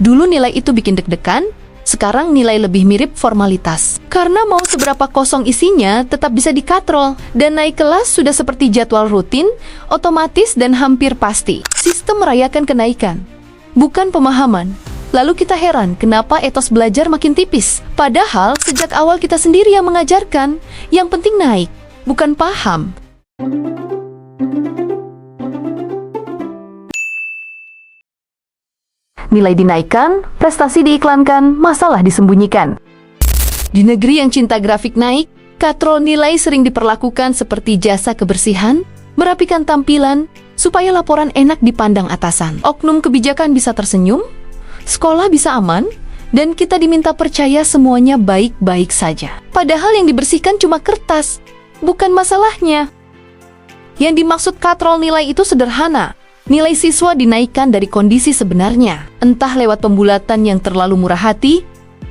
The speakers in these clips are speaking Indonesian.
Dulu nilai itu bikin deg-degan, sekarang nilai lebih mirip formalitas. Karena mau seberapa kosong isinya, tetap bisa dikatrol. Dan naik kelas sudah seperti jadwal rutin, otomatis dan hampir pasti. Sistem merayakan kenaikan, bukan pemahaman. Lalu kita heran kenapa etos belajar makin tipis. Padahal sejak awal kita sendiri yang mengajarkan, yang penting naik, bukan paham. Nilai dinaikkan, prestasi diiklankan, masalah disembunyikan. Di negeri yang cinta grafik naik, katrol nilai sering diperlakukan seperti jasa kebersihan, merapikan tampilan, supaya laporan enak dipandang atasan. Oknum kebijakan bisa tersenyum, sekolah bisa aman, dan kita diminta percaya semuanya baik-baik saja. Padahal yang dibersihkan cuma kertas, bukan masalahnya. Yang dimaksud katrol nilai itu sederhana. Nilai siswa dinaikkan dari kondisi sebenarnya, entah lewat pembulatan yang terlalu murah hati,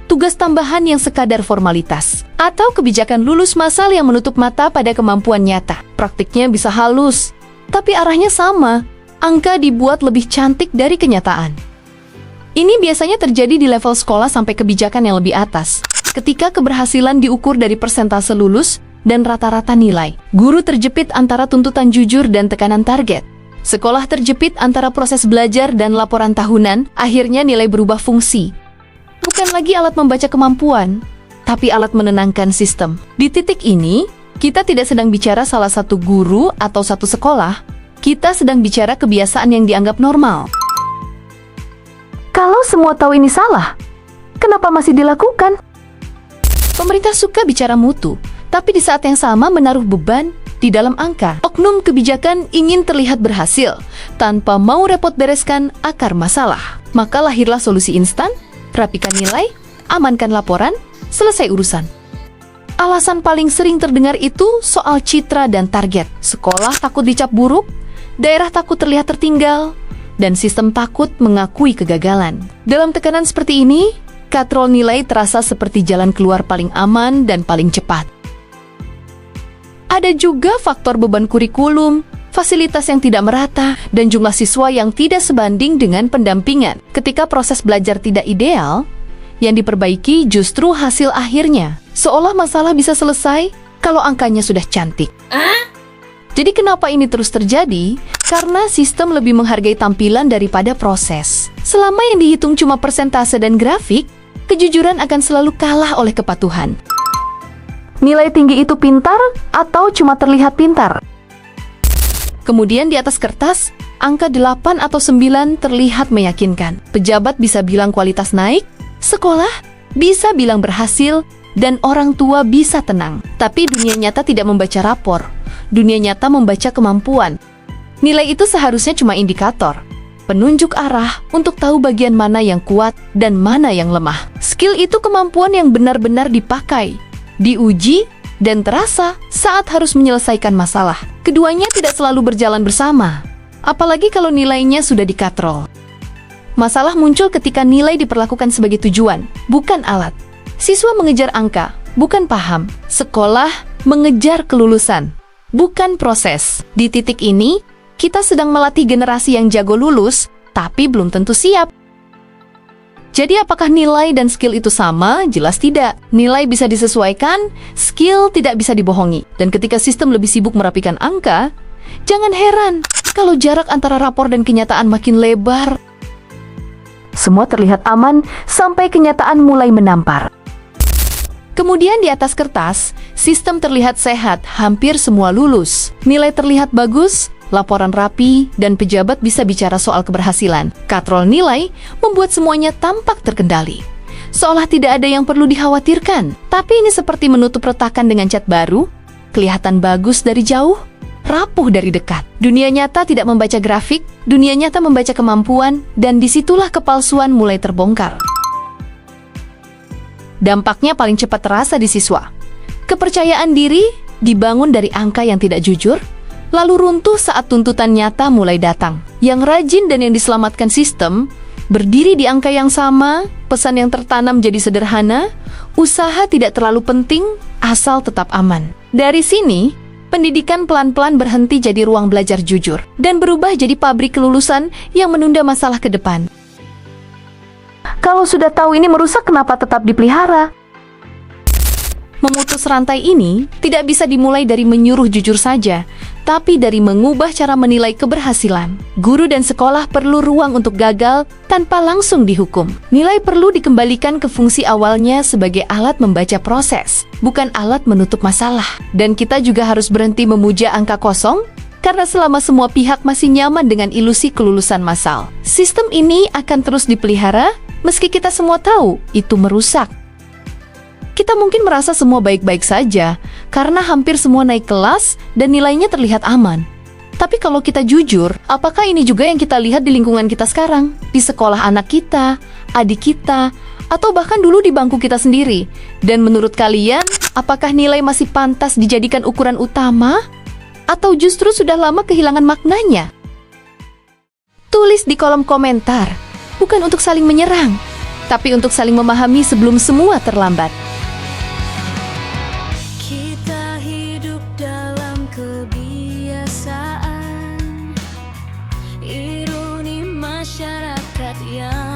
tugas tambahan yang sekadar formalitas, atau kebijakan lulus massal yang menutup mata pada kemampuan nyata. Praktiknya bisa halus, tapi arahnya sama. Angka dibuat lebih cantik dari kenyataan. Ini biasanya terjadi di level sekolah sampai kebijakan yang lebih atas. Ketika keberhasilan diukur dari persentase lulus dan rata-rata nilai, guru terjepit antara tuntutan jujur dan tekanan target. Sekolah terjepit antara proses belajar dan laporan tahunan, akhirnya nilai berubah fungsi. Bukan lagi alat membaca kemampuan, tapi alat menenangkan sistem. Di titik ini, kita tidak sedang bicara salah satu guru atau satu sekolah, kita sedang bicara kebiasaan yang dianggap normal. Kalau semua tahu ini salah, kenapa masih dilakukan? Pemerintah suka bicara mutu, tapi di saat yang sama menaruh beban di dalam angka. Oknum kebijakan ingin terlihat berhasil, tanpa mau repot bereskan akar masalah. Maka lahirlah solusi instan, rapikan nilai, amankan laporan, selesai urusan. Alasan paling sering terdengar itu soal citra dan target. Sekolah takut dicap buruk, daerah takut terlihat tertinggal, dan sistem takut mengakui kegagalan. Dalam tekanan seperti ini, katrol nilai terasa seperti jalan keluar paling aman dan paling cepat. Ada juga faktor beban kurikulum, fasilitas yang tidak merata, dan jumlah siswa yang tidak sebanding dengan pendampingan. Ketika proses belajar tidak ideal, yang diperbaiki justru hasil akhirnya. Seolah masalah bisa selesai kalau angkanya sudah cantik. Jadi kenapa ini terus terjadi? Karena sistem lebih menghargai tampilan daripada proses. Selama yang dihitung cuma persentase dan grafik, kejujuran akan selalu kalah oleh kepatuhan. Nilai tinggi itu pintar atau cuma terlihat pintar? Kemudian di atas kertas, angka 8 atau 9 terlihat meyakinkan. Pejabat bisa bilang kualitas naik, sekolah bisa bilang berhasil, dan orang tua bisa tenang. Tapi dunia nyata tidak membaca rapor. Dunia nyata membaca kemampuan. Nilai itu seharusnya cuma indikator, penunjuk arah untuk tahu bagian mana yang kuat dan mana yang lemah. Skill itu kemampuan yang benar-benar dipakai, diuji, dan terasa saat harus menyelesaikan masalah. Keduanya tidak selalu berjalan bersama, apalagi kalau nilainya sudah dikatrol. Masalah muncul ketika nilai diperlakukan sebagai tujuan, bukan alat. Siswa mengejar angka, bukan paham. Sekolah mengejar kelulusan, bukan proses. Di titik ini, kita sedang melatih generasi yang jago lulus, tapi belum tentu siap. Jadi apakah nilai dan skill itu sama? Jelas tidak. Nilai bisa disesuaikan, skill tidak bisa dibohongi. Dan ketika sistem lebih sibuk merapikan angka, jangan heran kalau jarak antara rapor dan kenyataan makin lebar. Semua terlihat aman sampai kenyataan mulai menampar. Kemudian di atas kertas, sistem terlihat sehat, hampir semua lulus. Nilai terlihat bagus, laporan rapi, dan pejabat bisa bicara soal keberhasilan. Katrol nilai membuat semuanya tampak terkendali, seolah tidak ada yang perlu dikhawatirkan. Tapi ini seperti menutup retakan dengan cat baru, kelihatan bagus dari jauh, rapuh dari dekat. Dunia nyata tidak membaca grafik, dunia nyata membaca kemampuan, dan disitulah kepalsuan mulai terbongkar. Dampaknya paling cepat terasa di siswa. Kepercayaan diri dibangun dari angka yang tidak jujur, lalu runtuh saat tuntutan nyata mulai datang. Yang rajin dan yang diselamatkan sistem, berdiri di angka yang sama, pesan yang tertanam jadi sederhana, usaha tidak terlalu penting, asal tetap aman. Dari sini, pendidikan pelan-pelan berhenti jadi ruang belajar jujur, dan berubah jadi pabrik kelulusan yang menunda masalah ke depan. Kalau sudah tahu ini merusak, kenapa tetap dipelihara? Memutus rantai ini tidak bisa dimulai dari menyuruh jujur saja, tapi dari mengubah cara menilai keberhasilan. Guru dan sekolah perlu ruang untuk gagal tanpa langsung dihukum. Nilai perlu dikembalikan ke fungsi awalnya sebagai alat membaca proses, bukan alat menutup masalah. Dan kita juga harus berhenti memuja angka kosong, karena selama semua pihak masih nyaman dengan ilusi kelulusan massal, sistem ini akan terus dipelihara meski kita semua tahu itu merusak. Kita mungkin merasa semua baik-baik saja karena hampir semua naik kelas dan nilainya terlihat aman. Tapi kalau kita jujur, apakah ini juga yang kita lihat di lingkungan kita sekarang? Di sekolah anak kita, adik kita, atau bahkan dulu di bangku kita sendiri? Dan menurut kalian, apakah nilai masih pantas dijadikan ukuran utama? Atau justru sudah lama kehilangan maknanya? Tulis di kolom komentar, bukan untuk saling menyerang, tapi untuk saling memahami sebelum semua terlambat. Kita hidup dalam kebiasaan, ironi masyarakat yang